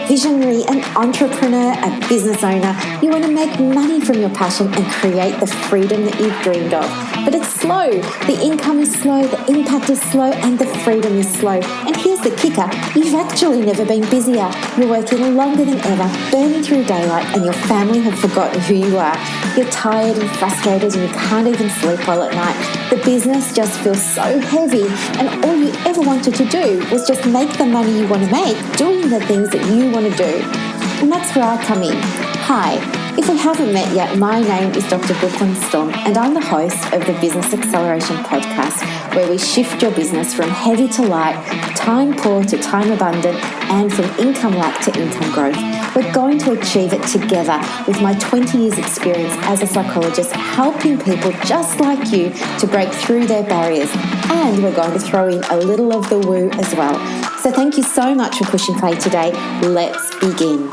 visionary, an entrepreneur, a business owner. You want to make money from your passion and create the freedom that you've dreamed of. But it's slow. The income is slow, the impact is slow, and the freedom is slow. And here's the kicker. You've actually never been busier. You're working longer than ever, burning through daylight, and your family have forgotten who you are. You're tired and frustrated and you can't even sleep well at night. The business just feels so heavy, and all you ever wanted to do was just make the money you want to make doing the things that you want to do. And that's where I come in. Hi, if we haven't met yet, my name is Dr. Brooklyn Storme, and I'm the host of the Business Acceleration Podcast, where we shift your business from heavy to light, time poor to time abundant, and from income lack to income growth. We're going to achieve it together with my 20 years experience as a psychologist, helping people just like you to break through their barriers. And we're going to throw in a little of the woo as well. So thank you so much for pushing play today. Let's begin.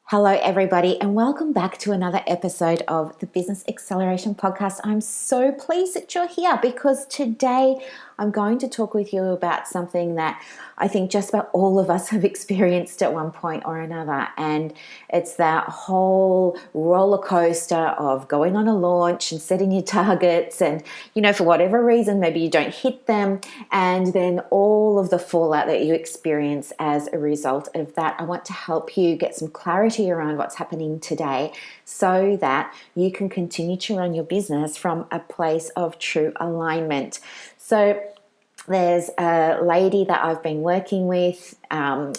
Hello, everybody, and welcome back to another episode of the Business Acceleration Podcast. I'm so pleased that you're here because today I'm going to talk with you about something that I think just about all of us have experienced at one point or another, and it's that whole roller coaster of going on a launch and setting your targets and, for whatever reason, maybe you don't hit them, and then all of the fallout that you experience as a result of that. I want to help you get some clarity around what's happening today so that you can continue to run your business from a place of true alignment. So there's a lady that I've been working with.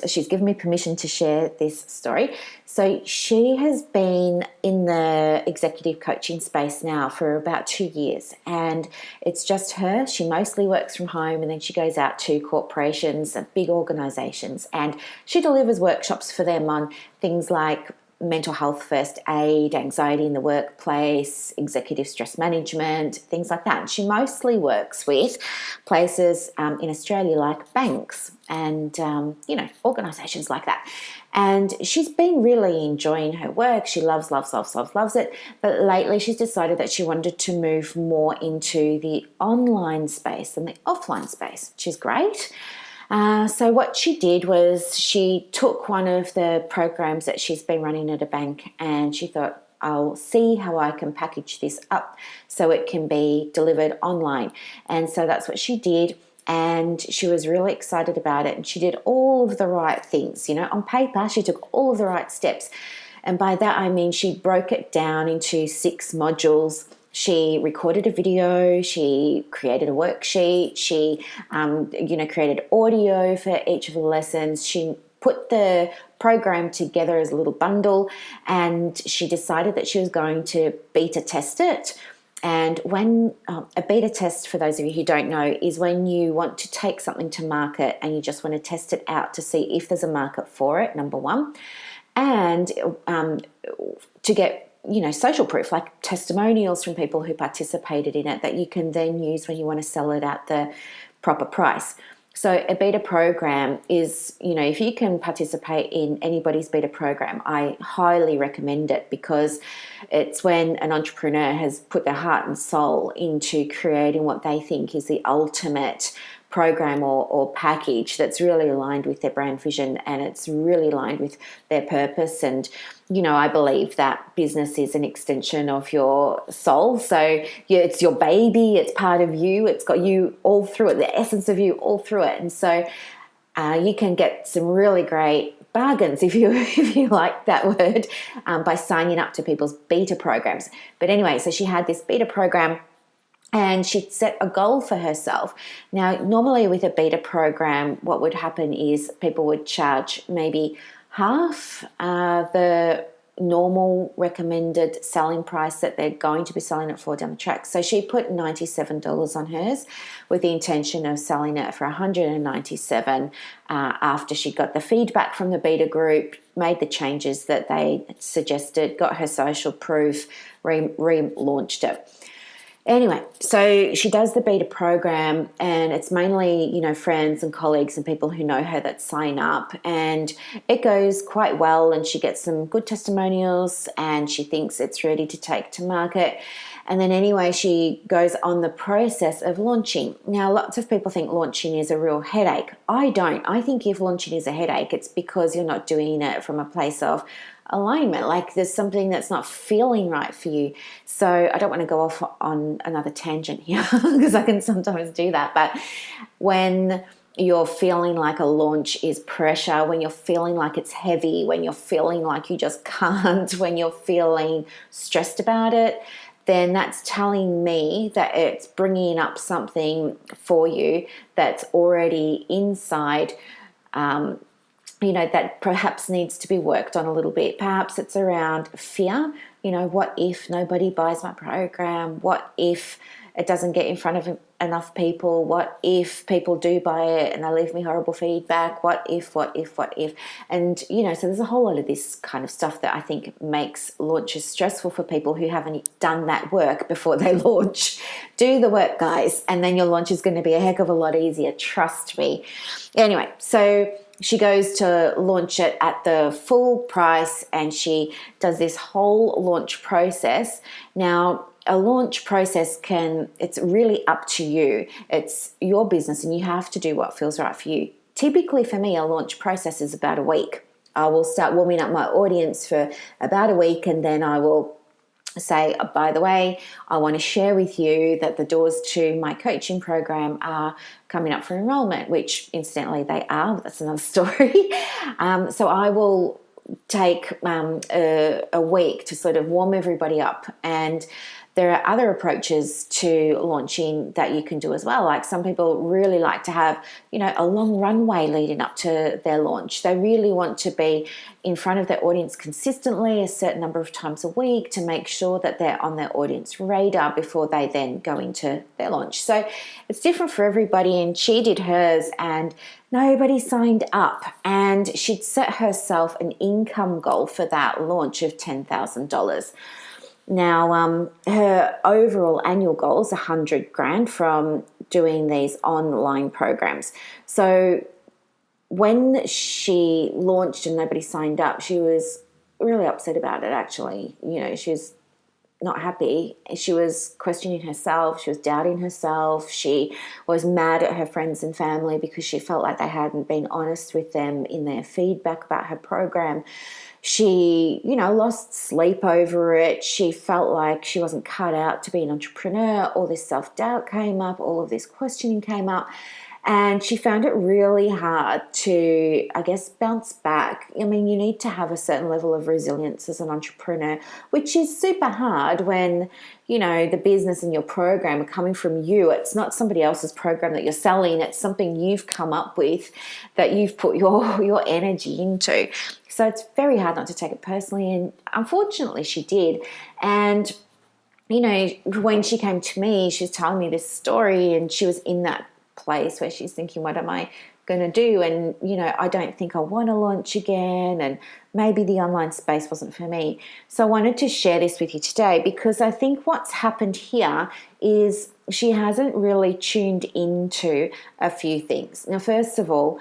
She's given me permission to share this story. So she has been in the executive coaching space now for about 2 years, and it's just her. She mostly works from home, and then she goes out to corporations and big organizations, and she delivers workshops for them on things like mental health first aid, anxiety in the workplace, executive stress management, things like that. And she mostly works with places in Australia like banks and, organisations like that. And she's been really enjoying her work. She loves it. But lately she's decided that she wanted to move more into the online space than the offline space, which is great. So what she did was she took one of the programs that she's been running at a bank, and she thought, I'll see how I can package this up so it can be delivered online. And so that's what she did, and she was really excited about it, and she did all of the right things. On paper, she took all of the right steps. And by that, I mean she broke it down into 6 modules. She recorded a video, she created a worksheet, she created audio for each of the lessons. She put the program together as a little bundle, and she decided that she was going to beta test it. And when a beta test, for those of you who don't know, is when you want to take something to market and you just want to test it out to see if there's a market for it, number one, and to get social proof, like testimonials from people who participated in it that you can then use when you want to sell it at the proper price. So a beta program is, if you can participate in anybody's beta program, I highly recommend it, because it's when an entrepreneur has put their heart and soul into creating what they think is the ultimate program or package that's really aligned with their brand vision, and it's really aligned with their purpose. And I believe that business is an extension of your soul. So it's your baby, it's part of you, it's got you all through it, the essence of you all through it. And so you can get some really great bargains, if you like that word, by signing up to people's beta programs. But anyway, so she had this beta program, and she'd set a goal for herself. Now, normally with a beta program, what would happen is people would charge maybe half the normal recommended selling price that they're going to be selling it for down the track. So she put $97 on hers with the intention of selling it for $197 after she got the feedback from the beta group, made the changes that they suggested, got her social proof, relaunched it. Anyway, so she does the beta program, and it's mainly, friends and colleagues and people who know her that sign up, and it goes quite well, and she gets some good testimonials, and she thinks it's ready to take to market. And then anyway, she goes on the process of launching. Now, lots of people think launching is a real headache. I don't. I think if launching is a headache, it's because you're not doing it from a place of alignment. Like there's something that's not feeling right for you. So I don't want to go off on another tangent here because I can sometimes do that. But when you're feeling like a launch is pressure, when you're feeling like it's heavy, when you're feeling like you just can't, when you're feeling stressed about it, then that's telling me that it's bringing up something for you that's already inside, that perhaps needs to be worked on a little bit. Perhaps it's around fear. What if nobody buys my program? What if it doesn't get in front of enough people? What if people do buy it and they leave me horrible feedback? What if? And, so there's a whole lot of this kind of stuff that I think makes launches stressful for people who haven't done that work before they launch. Do the work, guys, and then your launch is going to be a heck of a lot easier. Trust me. Anyway, so she goes to launch it at the full price and she does this whole launch process. Now, a launch process it's really up to you. It's your business and you have to do what feels right for you. Typically for me, a launch process is about a week. I will start warming up my audience for about a week and then I will say, oh, by the way, I want to share with you that the doors to my coaching program are coming up for enrollment, which incidentally they are, but that's another story. So I will take a week to sort of warm everybody up, and there are other approaches to launching that you can do as well. Like some people really like to have, a long runway leading up to their launch. They really want to be in front of their audience consistently a certain number of times a week to make sure that they're on their audience radar before they then go into their launch. So it's different for everybody, and she did hers and nobody signed up, and she'd set herself an income goal for that launch of $10,000. Now, her overall annual goal is $100,000 from doing these online programs. So when she launched and nobody signed up, she was really upset about it, actually. She was not happy. She was questioning herself. She was doubting herself. She was mad at her friends and family because she felt like they hadn't been honest with them in their feedback about her program. She, lost sleep over it. She felt like she wasn't cut out to be an entrepreneur. All this self-doubt came up. All of this questioning came up. And she found it really hard to, bounce back. I mean, you need to have a certain level of resilience as an entrepreneur, which is super hard when, the business and your program are coming from you. It's not somebody else's program that you're selling. It's something you've come up with that you've put your energy into. So it's very hard not to take it personally. And unfortunately, she did. And, when she came to me, she was telling me this story and she was in that place where she's thinking, what am I going to do? And, I don't think I want to launch again. And maybe the online space wasn't for me. So I wanted to share this with you today because I think what's happened here is she hasn't really tuned into a few things. Now, first of all,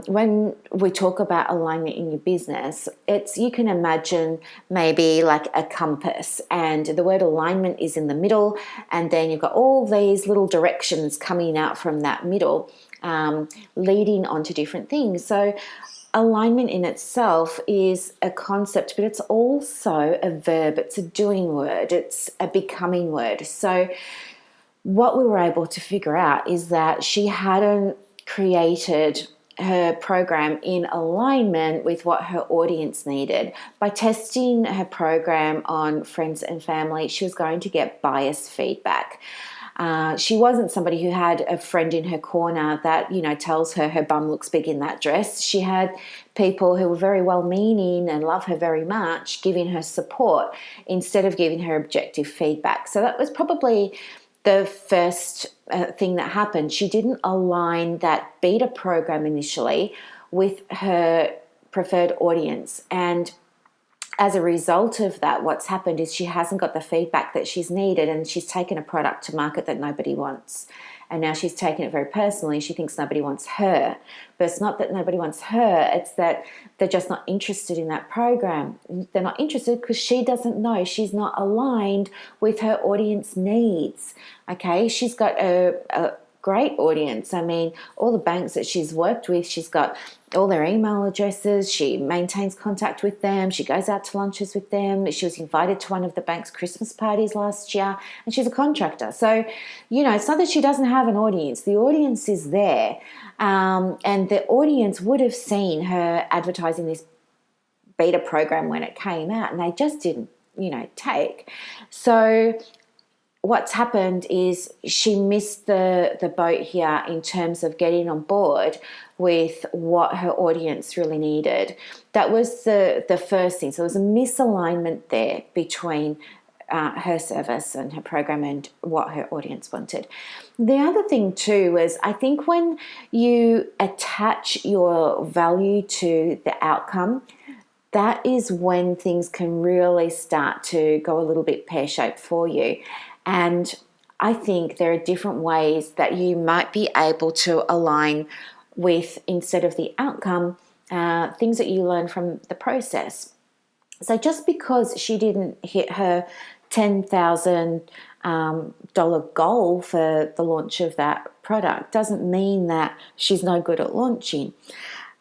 when we talk about alignment in your business, you can imagine maybe like a compass, and the word alignment is in the middle, and then you've got all these little directions coming out from that middle, leading on to different things. So alignment in itself is a concept, but it's also a verb. It's a doing word. It's a becoming word. So what we were able to figure out is that she hadn't created her program in alignment with what her audience needed. By testing her program on friends and family, she was going to get biased feedback. She wasn't somebody who had a friend in her corner that, tells her bum looks big in that dress. She had people who were very well-meaning and love her very much giving her support instead of giving her objective feedback. So that was probably the first thing that happened. She didn't align that beta program initially with her preferred audience. And as a result of that, what's happened is she hasn't got the feedback that she's needed, and she's taken a product to market that nobody wants. And now she's taken it very personally. She thinks nobody wants her. But it's not that nobody wants her. It's that they're just not interested in that program. They're not interested because she doesn't know. She's not aligned with her audience needs. Okay, she's got a great audience. I mean, all the banks that she's worked with, she's got all their email addresses. She maintains contact with them. She goes out to lunches with them. She was invited to one of the bank's Christmas parties last year, and she's a contractor. So, it's not that she doesn't have an audience. The audience is there, and the audience would have seen her advertising this beta program when it came out, and they just didn't, take. So what's happened is she missed the boat here in terms of getting on board with what her audience really needed. That was the first thing. So there was a misalignment there between her service and her program and what her audience wanted. The other thing too was, I think when you attach your value to the outcome, that is when things can really start to go a little bit pear-shaped for you. And I think there are different ways that you might be able to align with, instead of the outcome, things that you learn from the process. So just because she didn't hit her $10,000 goal for the launch of that product doesn't mean that she's no good at launching.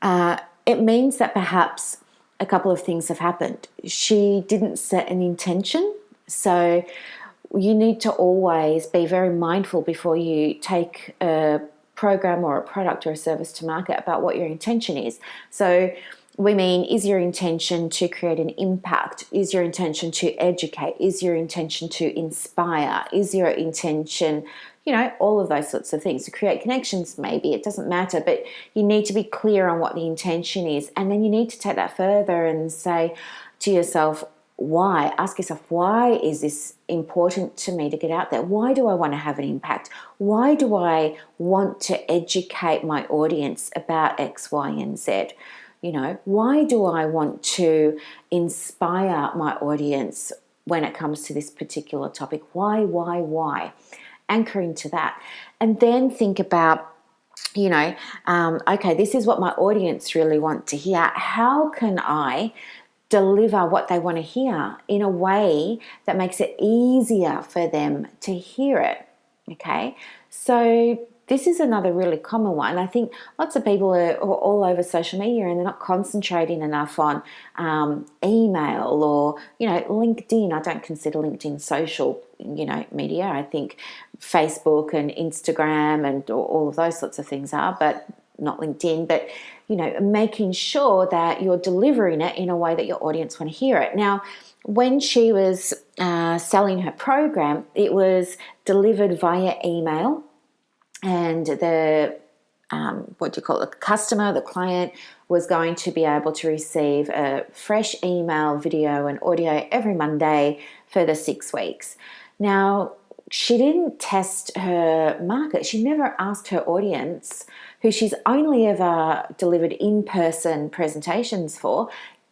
It means that perhaps a couple of things have happened. She didn't set an intention. So you need to always be very mindful before you take a program or a product or a service to market about what your intention is. So we mean, is your intention to create an impact? Is your intention to educate? Is your intention to inspire? Is your intention, all of those sorts of things, to create connections? Maybe it doesn't matter, but you need to be clear on what the intention is. And then you need to take that further and say to yourself, why? Ask yourself, why is this important to me to get out there? Why do I want to have an impact? Why do I want to educate my audience about X, Y, and Z? Why do I want to inspire my audience when it comes to this particular topic? Why? Anchor into that. And then think about, okay, this is what my audience really want to hear. How can I deliver what they want to hear in a way that makes it easier for them to hear it? Okay, so this is another really common one. I think lots of people are all over social media and they're not concentrating enough on email or, LinkedIn. I don't consider LinkedIn social, media. I think Facebook and Instagram and all of those sorts of things are, but not LinkedIn. But, making sure that you're delivering it in a way that your audience want to hear it. Now, when she was selling her program, it was delivered via email. And the customer, the client, was going to be able to receive a fresh email, video, and audio every Monday for the 6 weeks. Now, she didn't test her market. She never asked her audience, who she's only ever delivered in-person presentations for,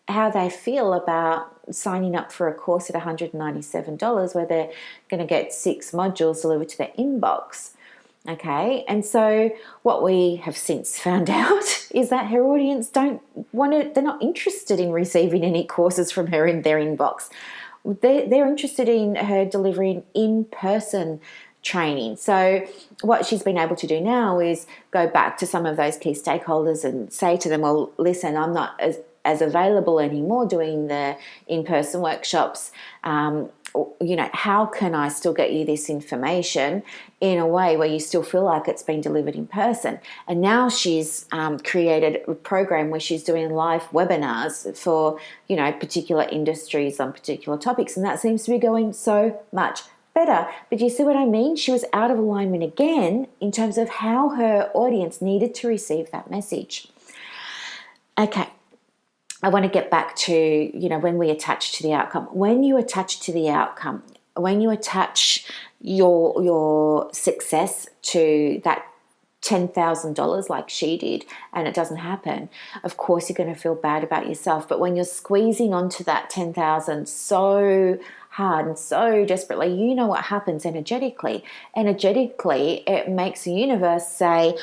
how they feel about signing up for a course at $197 where they're going to get 6 modules delivered to their inbox. Okay, and so what we have since found out is that her audience they're not interested in receiving any courses from her in their inbox. They're interested in her delivering in-person training. So what she's been able to do now is go back to some of those key stakeholders and say to them, well, listen, I'm not as available anymore doing the in-person workshops. How can I still get you this information in a way where you still feel like it's been delivered in person? And now she's created a program where she's doing live webinars for, particular industries on particular topics. And that seems to be going so much better. But you see what I mean? She was out of alignment again in terms of how her audience needed to receive that message. Okay. I want to get back to, when we attach to the outcome. When you attach to the outcome, when you attach your success to that $10,000 like she did and it doesn't happen, of course you're going to feel bad about yourself. But when you're squeezing onto that 10,000 so hard and so desperately, you know what happens energetically. Energetically, it makes the universe say,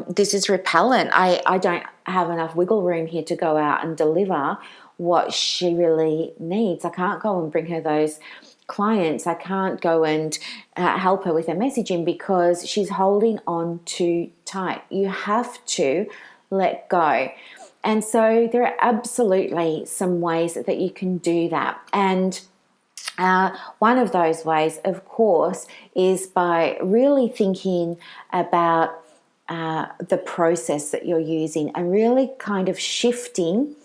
this is repellent. I don't have enough wiggle room here to go out and deliver what she really needs. I can't go and bring her those clients. I can't go and help her with her messaging because she's holding on too tight. You have to let go. And so there are absolutely some ways that you can do that. And one of those ways, of course, is by really thinking about the process that you're using and really kind of shifting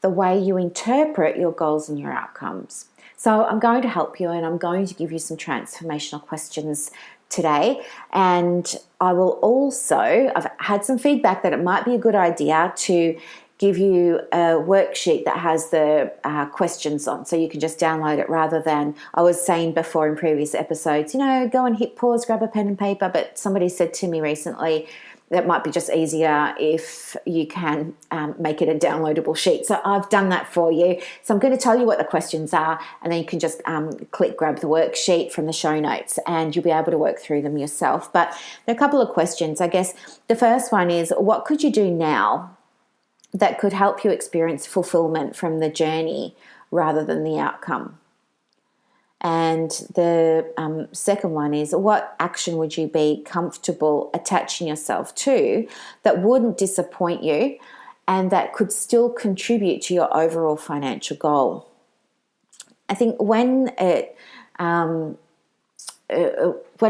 the way you interpret your goals and your outcomes. So I'm going to help you and I'm going to give you some transformational questions today. And I will also, I've had some feedback that it might be a good idea to give you a worksheet that has the questions on, so you can just download it rather than, I was saying before in previous episodes, go and hit pause, grab a pen and paper. But somebody said to me recently, that might be just easier if you can make it a downloadable sheet. So I've done that for you. So I'm going to tell you what the questions are, and then you can just grab the worksheet from the show notes and you'll be able to work through them yourself. But there are a couple of questions. I guess the first one is, what could you do now that could help you experience fulfillment from the journey rather than the outcome? And the second one is, what action would you be comfortable attaching yourself to that wouldn't disappoint you and that could still contribute to your overall financial goal? I think when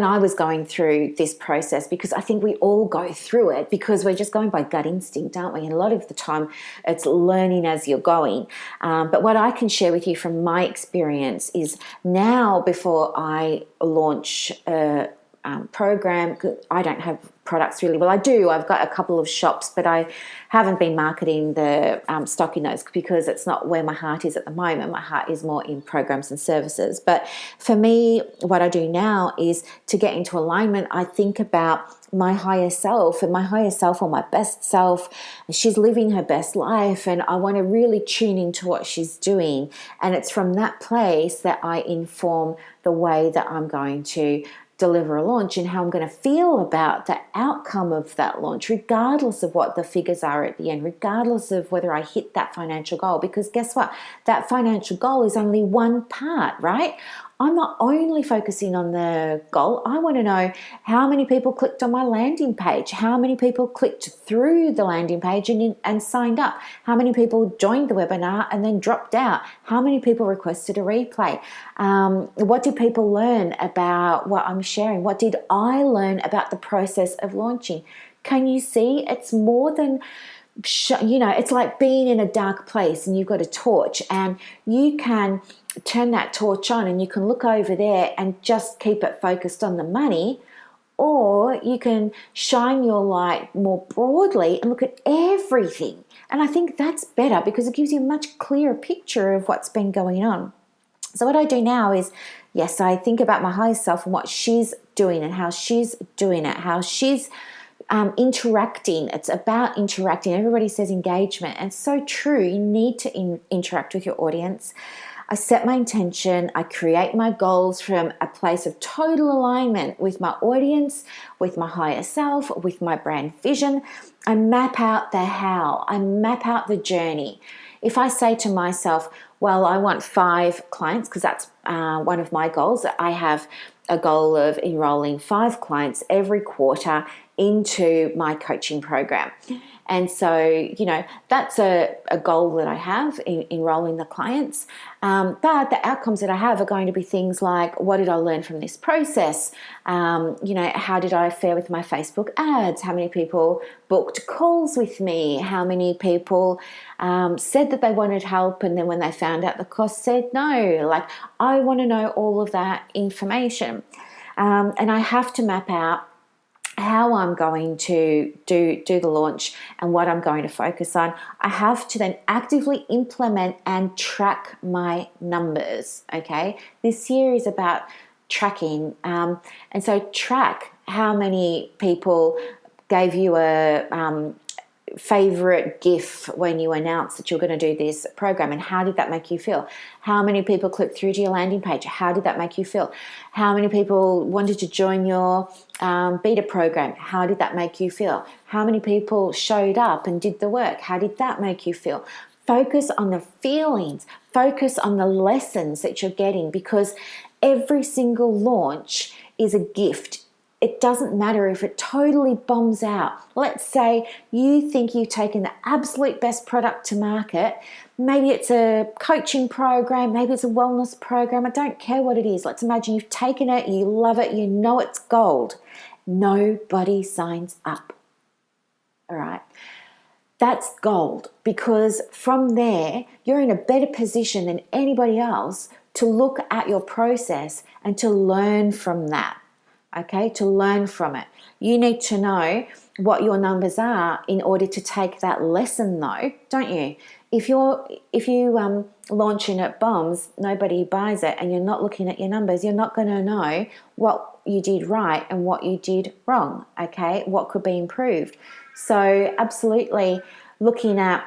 I was going through this process, because I think we all go through it because we're just going by gut instinct, aren't we? And a lot of the time it's learning as you're going. But what I can share with you from my experience is now, before I launch a program, I don't have products really. Well, I do. I've got a couple of shops, but I haven't been marketing the stock in those because it's not where my heart is at the moment. My heart is more in programs and services. But for me, what I do now is to get into alignment. I think about my higher self, and my higher self, or my best self, she's living her best life, and I want to really tune into what she's doing. And it's from that place that I inform the way that I'm going to deliver a launch and how I'm going to feel about the outcome of that launch, regardless of what the figures are at the end, regardless of whether I hit that financial goal. Because guess what? That financial goal is only one part, right? I'm not only focusing on the goal. I want to know how many people clicked on my landing page, how many people clicked through the landing page and signed up, how many people joined the webinar and then dropped out, how many people requested a replay, what did people learn about what I'm sharing, what did I learn about the process of launching. Can you see? It's more than, it's like being in a dark place and you've got a torch, and you can turn that torch on and you can look over there and just keep it focused on the money, or you can shine your light more broadly and look at everything. And I think that's better because it gives you a much clearer picture of what's been going on. So what I do now is, yes, I think about my higher self and what she's doing and how she's doing it, how she's interacting. It's about interacting. Everybody says engagement, and it's so true. You need to interact with your audience. I set my intention. I create my goals from a place of total alignment with my audience, with my higher self, with my brand vision. I map out the how. I map out the journey. If I say to myself, well, I want 5 clients, because that's one of my goals. I have a goal of enrolling 5 clients every quarter into my coaching program. And so, that's a goal that I have in enrolling the clients. But the outcomes that I have are going to be things like, what did I learn from this process? How did I fare with my Facebook ads? How many people booked calls with me? How many people said that they wanted help, and then when they found out the cost said no? Like, I want to know all of that information. And I have to map out how I'm going to do the launch and what I'm going to focus on. I have to then actively implement and track my numbers, okay? This year is about tracking. And so track how many people gave you a favorite GIF when you announced that you're going to do this program, and how did that make you feel? How many people clicked through to your landing page? How did that make you feel? How many people wanted to join your beta program? How did that make you feel? How many people showed up and did the work? How did that make you feel? Focus on the feelings, focus on the lessons that you're getting, because every single launch is a gift. It doesn't matter if it totally bombs out. Let's say you think you've taken the absolute best product to market. Maybe it's a coaching program, maybe it's a wellness program. I don't care what it is. Let's imagine you've taken it, you love it, you know it's gold. Nobody signs up. All right. That's gold, because from there, you're in a better position than anybody else to look at your process and to learn from that. Okay, to learn from it. You need to know what your numbers are in order to take that lesson, though, don't you? If you launch in at bombs, nobody buys it, and you're not looking at your numbers, you're not going to know what you did right and what you did wrong. Okay, what could be improved. So absolutely looking at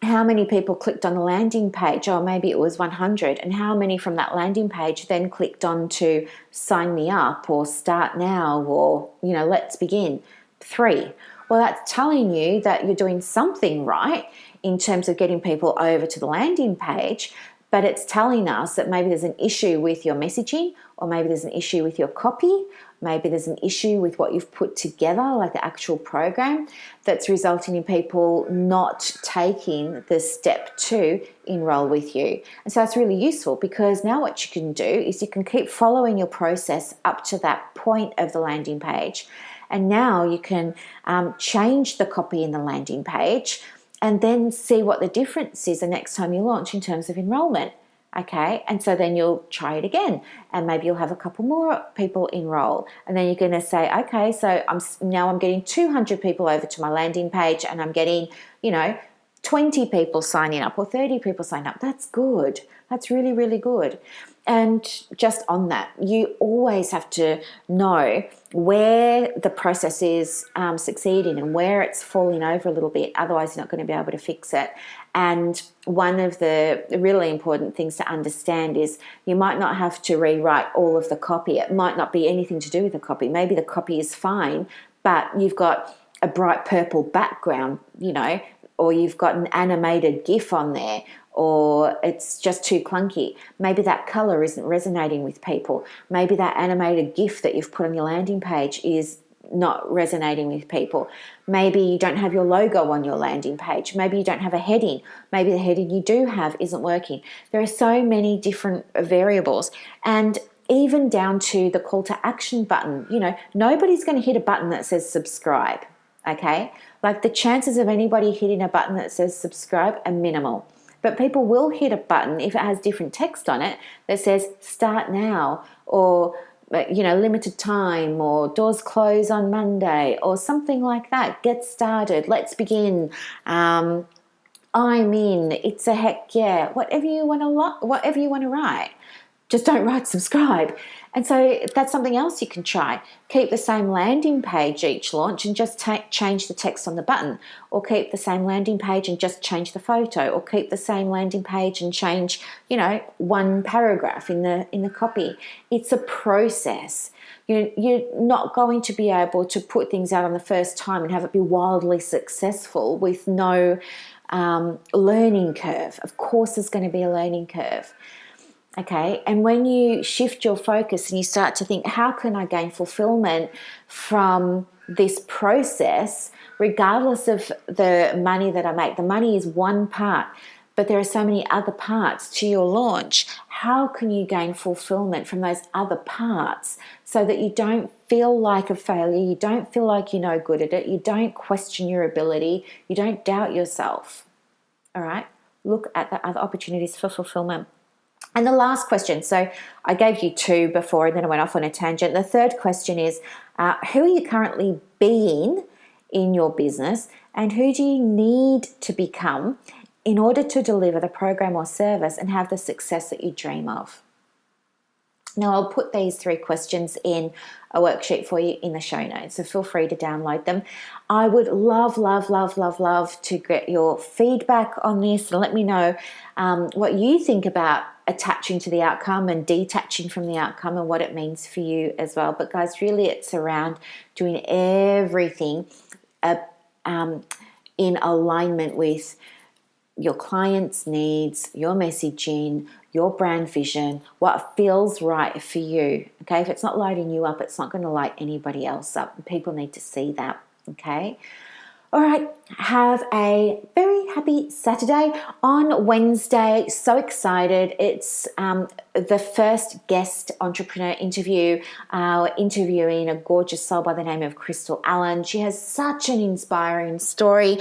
how many people clicked on the landing page, or maybe it was 100, and how many from that landing page then clicked on to sign me up or start now or, let's begin. 3. Well, that's telling you that you're doing something right in terms of getting people over to the landing page, but it's telling us that maybe there's an issue with your messaging, or maybe there's an issue with your copy, maybe there's an issue with what you've put together, like the actual program, that's resulting in people not taking the step to enroll with you. And so it's really useful, because now what you can do is you can keep following your process up to that point of the landing page. And now you can change the copy in the landing page and then see what the difference is the next time you launch in terms of enrollment. Okay, and so then you'll try it again, and maybe you'll have a couple more people enroll, and then you're going to say, okay, so I'm getting 200 people over to my landing page, and I'm getting 20 people signing up or 30 people signing up. That's good. That's really, really good. And just on that, you always have to know where the process is succeeding and where it's falling over a little bit. Otherwise, you're not going to be able to fix it. And one of the really important things to understand is you might not have to rewrite all of the copy. It might not be anything to do with the copy. Maybe the copy is fine, but you've got a bright purple background, or you've got an animated GIF on there, or it's just too clunky. Maybe that color isn't resonating with people. Maybe that animated GIF that you've put on your landing page is not resonating with people. Maybe you don't have your logo on your landing page. Maybe you don't have a heading. Maybe the heading you do have isn't working. There are so many different variables, and even down to the call to action button. Nobody's going to hit a button that says subscribe. Okay, like the chances of anybody hitting a button that says subscribe are minimal. But people will hit a button if it has different text on it that says start now, or limited time, or doors close on Monday, or something like that. Get started. Let's begin. I'm in. It's a heck yeah. Whatever you want to write. Just don't write subscribe. And so that's something else you can try. Keep the same landing page each launch and just change the text on the button, or keep the same landing page and just change the photo, or keep the same landing page and change, one paragraph in the copy. It's a process. You're not going to be able to put things out on the first time and have it be wildly successful with no learning curve. Of course, there's going to be a learning curve. Okay, and when you shift your focus and you start to think, how can I gain fulfillment from this process, regardless of the money that I make? The money is one part, but there are so many other parts to your launch. How can you gain fulfillment from those other parts so that you don't feel like a failure, you don't feel like you're no good at it, you don't question your ability, you don't doubt yourself? All right, look at the other opportunities for fulfillment. And the last question, so I gave you 2 before and then I went off on a tangent. The third question is, who are you currently being in your business, and who do you need to become in order to deliver the program or service and have the success that you dream of? Now, I'll put these 3 questions in a worksheet for you in the show notes, so feel free to download them. I would love to get your feedback on this and let me know what you think about attaching to the outcome and detaching from the outcome and what it means for you as well. But guys, really it's around doing everything in alignment with your client's needs, your messaging, your brand vision, what feels right for you. Okay, if it's not lighting you up, it's not going to light anybody else up. People need to see that. Okay. All right, have a very happy Saturday. On Wednesday, so excited. It's the first guest entrepreneur interview. Interviewing a gorgeous soul by the name of Crystal Allen. She has such an inspiring story.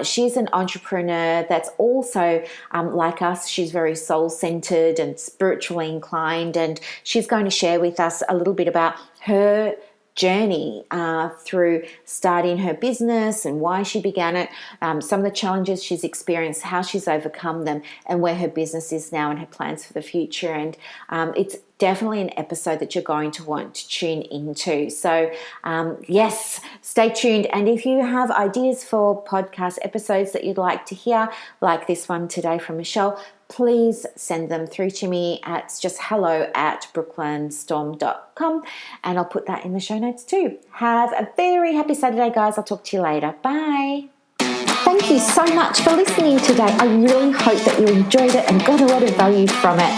She's an entrepreneur that's also like us. She's very soul-centered and spiritually inclined, and she's going to share with us a little bit about her journey through starting her business and why she began it, some of the challenges she's experienced, how she's overcome them, and where her business is now and her plans for the future. And it's definitely an episode that you're going to want to tune into. So yes, stay tuned. And if you have ideas for podcast episodes that you'd like to hear, like this one today from Michelle, please send them through to me at just hello@brooklynstorm.com, and I'll put that in the show notes too. Have a very happy Saturday, guys. I'll talk to you later. Bye. Thank you so much for listening today. I really hope that you enjoyed it and got a lot of value from it.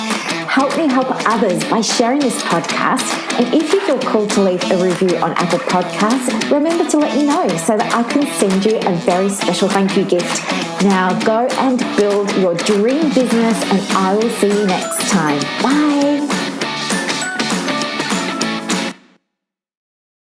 Help me help others by sharing this podcast. And if you feel called to leave a review on Apple Podcasts, remember to let me know so that I can send you a very special thank you gift. Now go and build your dream business, and I will see you next time. Bye.